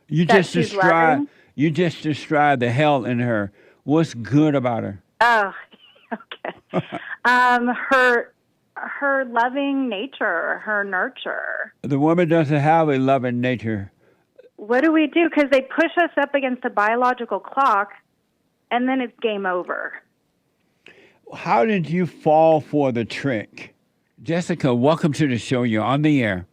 You that just she's described loving. you just described the hell in her. What's good about her? Oh, okay. Her loving nature, her nurture. The woman doesn't have a loving nature. What do we do? Because they push us up against the biological clock, and then it's game over. How did you fall for the trick? Jessica, welcome to the show. You're on the air.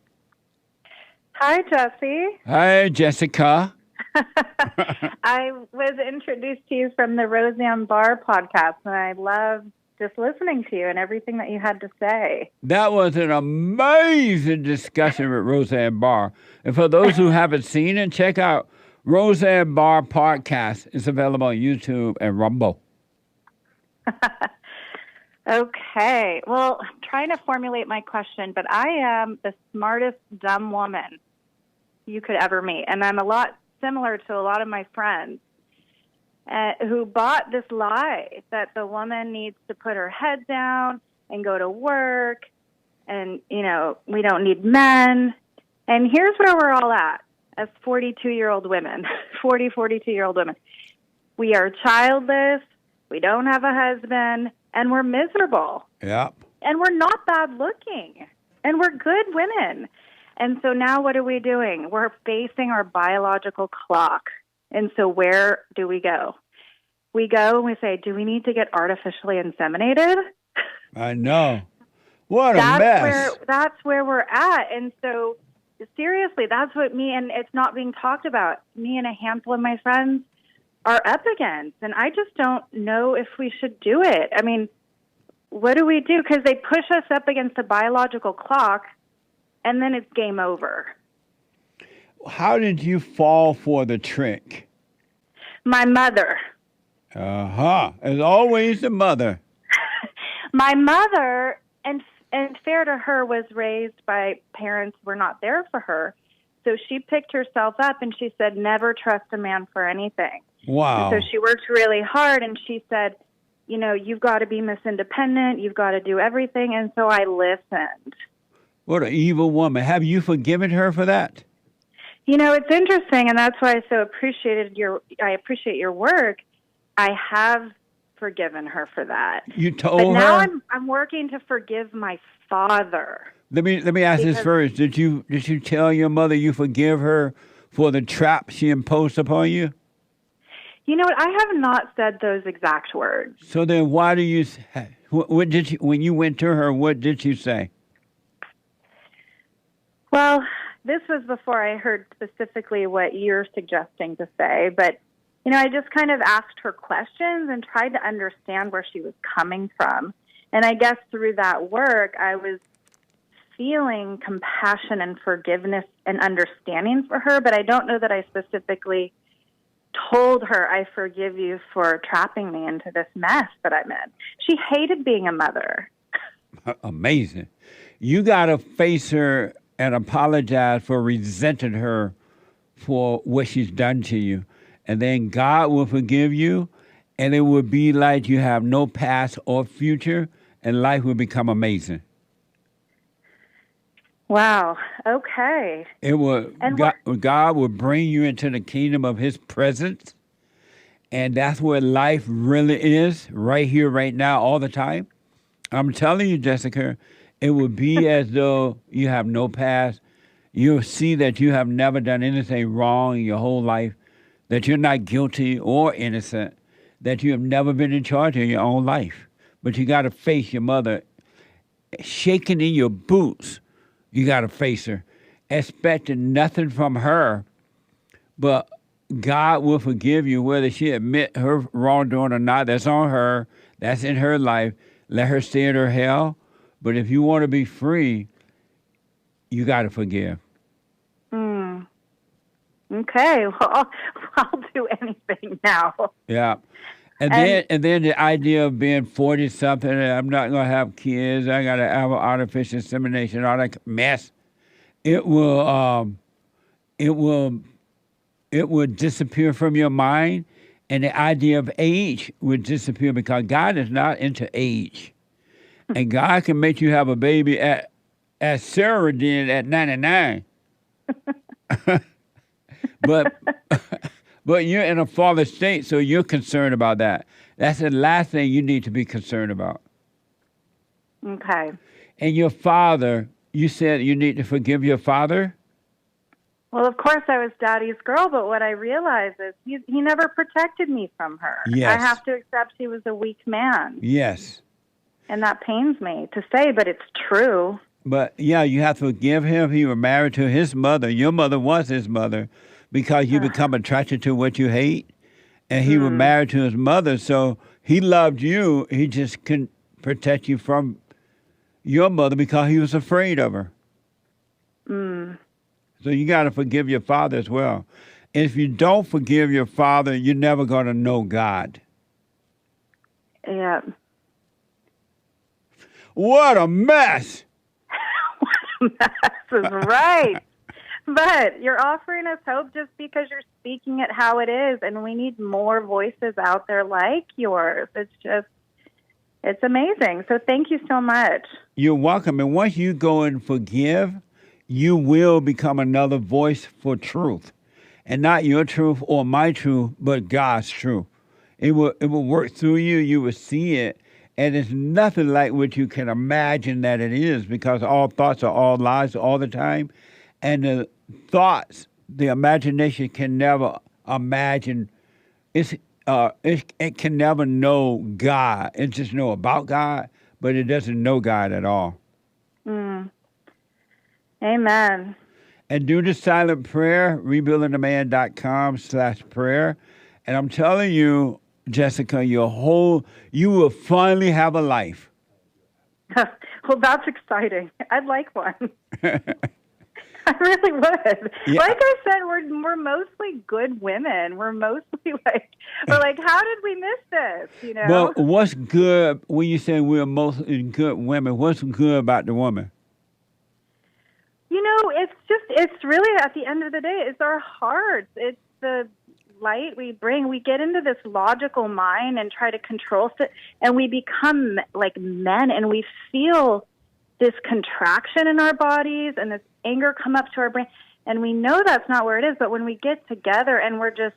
Hi, Jesse. Hi, Jessica. I was introduced to you from the Roseanne Barr podcast, and I loved just listening to you and everything that you had to say. That was an amazing discussion with Roseanne Barr. And for those who haven't seen it, check out Roseanne Barr podcast. It's available on YouTube and Rumble. Okay. Well, I'm trying to formulate my question, but I am the smartest dumb woman you could ever meet. And I'm a lot similar to a lot of my friends who bought this lie that the woman needs to put her head down and go to work and, we don't need men. And here's where we're all at as 42-year-old women, 42-year-old women. We are childless. We don't have a husband. And we're miserable. Yep. And we're not bad looking. And we're good women. And so now what are we doing? We're facing our biological clock. And so where do we go? We go and we say, do we need to get artificially inseminated? I know. What a mess. That's where we're at. And so seriously, that's what and it's not being talked about. Me and a handful of my friends are up against. And I just don't know if we should do it. I mean, what do we do? Because they push us up against the biological clock, and then it's game over. How did you fall for the trick? My mother. As always, the mother. My mother, and fair to her, was raised by parents who were not there for her. So she picked herself up and she said, never trust a man for anything. Wow. And so she worked really hard, and she said, you've got to be Miss Independent. You've got to do everything. And so I listened. What an evil woman. Have you forgiven her for that? It's interesting, and that's why I appreciate your work. I have forgiven her for that. You told but now her? I'm working to forgive my father. Let me ask this first. Did you tell your mother you forgive her for the trap she imposed upon you? You know what? I have not said those exact words. So then why do you, what did you, when you went to her, what did you say? Well, this was before I heard specifically what you're suggesting to say, but, I just kind of asked her questions and tried to understand where she was coming from. And I guess through that work, I was feeling compassion and forgiveness and understanding for her, but I don't know that I specifically told her, I forgive you for trapping me into this mess that I'm in. She hated being a mother. Amazing. You got to face her and apologize for resenting her for what she's done to you. And then God will forgive you, and it will be like you have no past or future, and life will become amazing. Wow. Okay. It will. God will bring you into the kingdom of His presence, and that's where life really is, right here, right now, all the time. I'm telling you, Jessica, it will be as though you have no past. You'll see that you have never done anything wrong in your whole life, that you're not guilty or innocent, that you have never been in charge of your own life. But you got to face your mother, shaking in your boots. You got to face her, expecting nothing from her, but God will forgive you whether she admit her wrongdoing or not. That's on her. That's in her life. Let her stay in her hell. But if you want to be free, you got to forgive. Okay. Well, I'll do anything now. Yeah. And then the idea of being 40-something, I'm not going to have kids, I got to have artificial insemination, all that mess, it will disappear from your mind, and the idea of age would disappear because God is not into age. And God can make you have a baby as Sarah did at 99. But but you're in a fallen state, so you're concerned about that. That's the last thing you need to be concerned about. Okay. And your father, you said you need to forgive your father? Well, of course, I was Daddy's girl, but what I realized is he never protected me from her. Yes. I have to accept he was a weak man. Yes. And that pains me to say, but it's true. But yeah, you have to forgive him. He was married to his mother. Your mother was his mother because you become attracted to what you hate. And he was married to his mother, so he loved you. He just couldn't protect you from your mother because he was afraid of her. So you got to forgive your father as well. If you don't forgive your father, you're never going to know God. Yeah. What a mess! What a mess is right. But you're offering us hope just because you're speaking it how it is, and we need more voices out there like yours. It's amazing. So thank you so much. You're welcome. And once you go and forgive, you will become another voice for truth. And not your truth or my truth, but God's truth. It will work through you. You will see it. And it's nothing like what you can imagine that it is, because all thoughts are all lies all the time. And the thoughts, the imagination can never imagine. It can never know God. It just know about God, but it doesn't know God at all. Amen. And do the silent prayer, rebuildingtheman.com/prayer. And I'm telling you, Jessica, you will finally have a life. Well, that's exciting. I'd like one. I really would. Yeah. Like I said, we're mostly good women. We're mostly we're like, how did we miss this? You know. Well, what's good when you say we're mostly good women? What's good about the woman? You know, it's really, at the end of the day, it's our hearts. It's the light we bring. We get into this logical mind and try to control it, and we become like men, and we feel this contraction in our bodies and this anger come up to our brain, and we know that's not where it is. But when we get together and we're just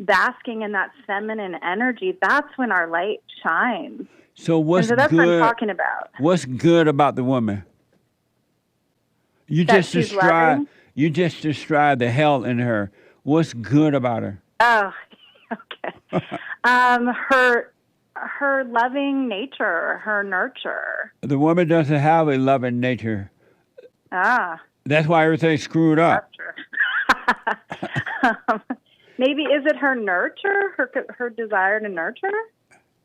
basking in that feminine energy, that's when our light shines. So what's that's good? What I'm talking about. What's good about the woman? You just described the hell in her. What's good about her? Oh, okay. Her loving nature, her nurture. The woman doesn't have a loving nature. Ah. That's why everything's screwed up. That's true. Maybe is it her nurture, her desire to nurture?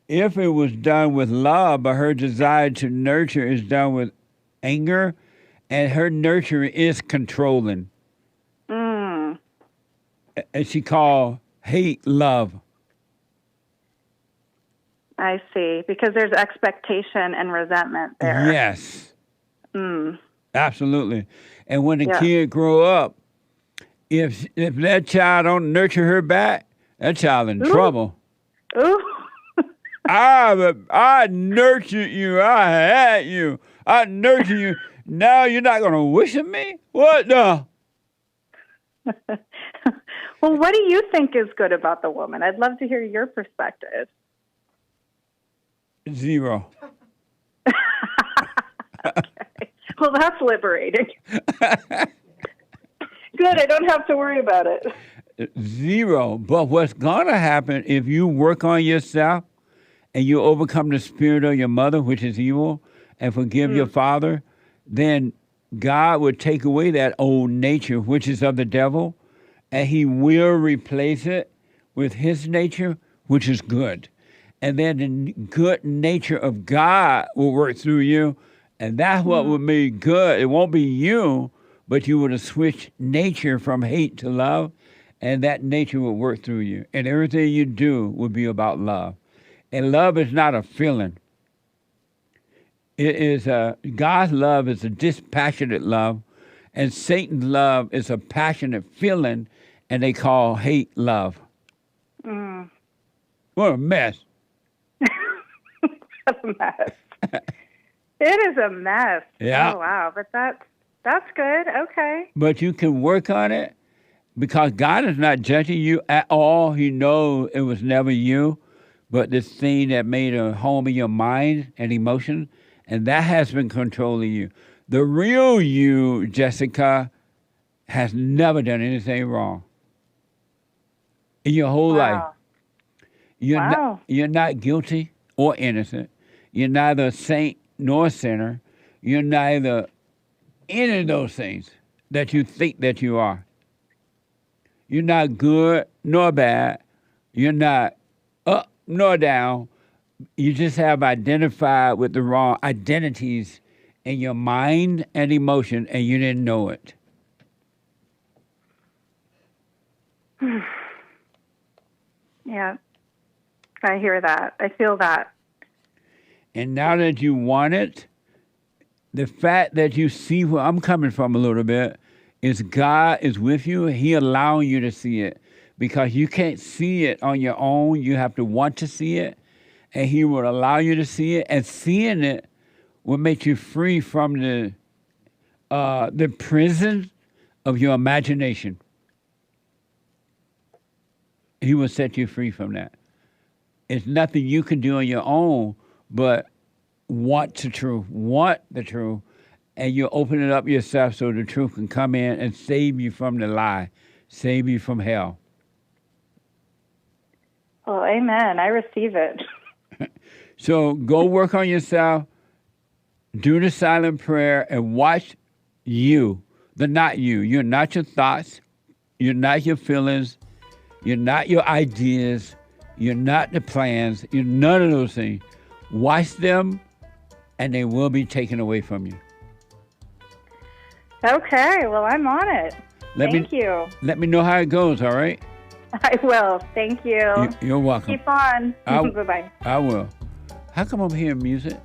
If it was done with love, but her desire to nurture is done with anger, and her nurture is controlling. And she called hate love. I see, because there's expectation and resentment there. Yes. Absolutely. And when the kid grow up, if that child don't nurture her back, that child in trouble. Ooh. I nurtured you. I had you. I nurtured you. Now you're not going to wish at me? What the? Well, what do you think is good about the woman? I'd love to hear your perspective. 0. Okay. Well, that's liberating. Good, I don't have to worry about it. 0. But what's going to happen if you work on yourself and you overcome the spirit of your mother, which is evil, and forgive your father, then God would take away that old nature, which is of the devil, and he will replace it with his nature, which is good. And then the good nature of God will work through you, and that's what will be good. It won't be you, but you would have switched nature from hate to love, and that nature will work through you. And everything you do will be about love. And love is not a feeling. It is God's love is a dispassionate love, and Satan's love is a passionate feeling, and they call hate love. What a mess. That's a mess. It is a mess. Yeah. Oh, wow. But that's good. Okay. But you can work on it, because God is not judging you at all. He knows it was never you, but this thing that made a home in your mind and emotion, and that has been controlling you. The real you, Jessica, has never done anything wrong in your whole life. Wow. Not, Wow. you're not guilty or innocent. You're neither a saint nor a sinner. You're neither any of those things that you think that you are. You're not good nor bad. You're not up nor down. You just have identified with the wrong identities in your mind and emotion, and you didn't know it. Yeah. I hear that. I feel that. And now that you want it, the fact that you see where I'm coming from a little bit is God is with you. He allowing you to see it because you can't see it on your own. You have to want to see it, and He will allow you to see it. And seeing it will make you free from the prison of your imagination. He will set you free from that. It's nothing you can do on your own, but want the truth, and you open it up yourself so the truth can come in and save you from the lie, save you from hell. Oh, amen. I receive it. So go work on yourself, do the silent prayer, and watch you, the not you. You're not your thoughts, you're not your feelings, you're not your ideas, you're not the plans, you're none of those things. Watch them, and they will be taken away from you. Okay. Well, I'm on it. Thank you. Let me know how it goes, all right? I will. Thank you. You're welcome. Keep on. I- Bye-bye. I will. How come I'm hearing music?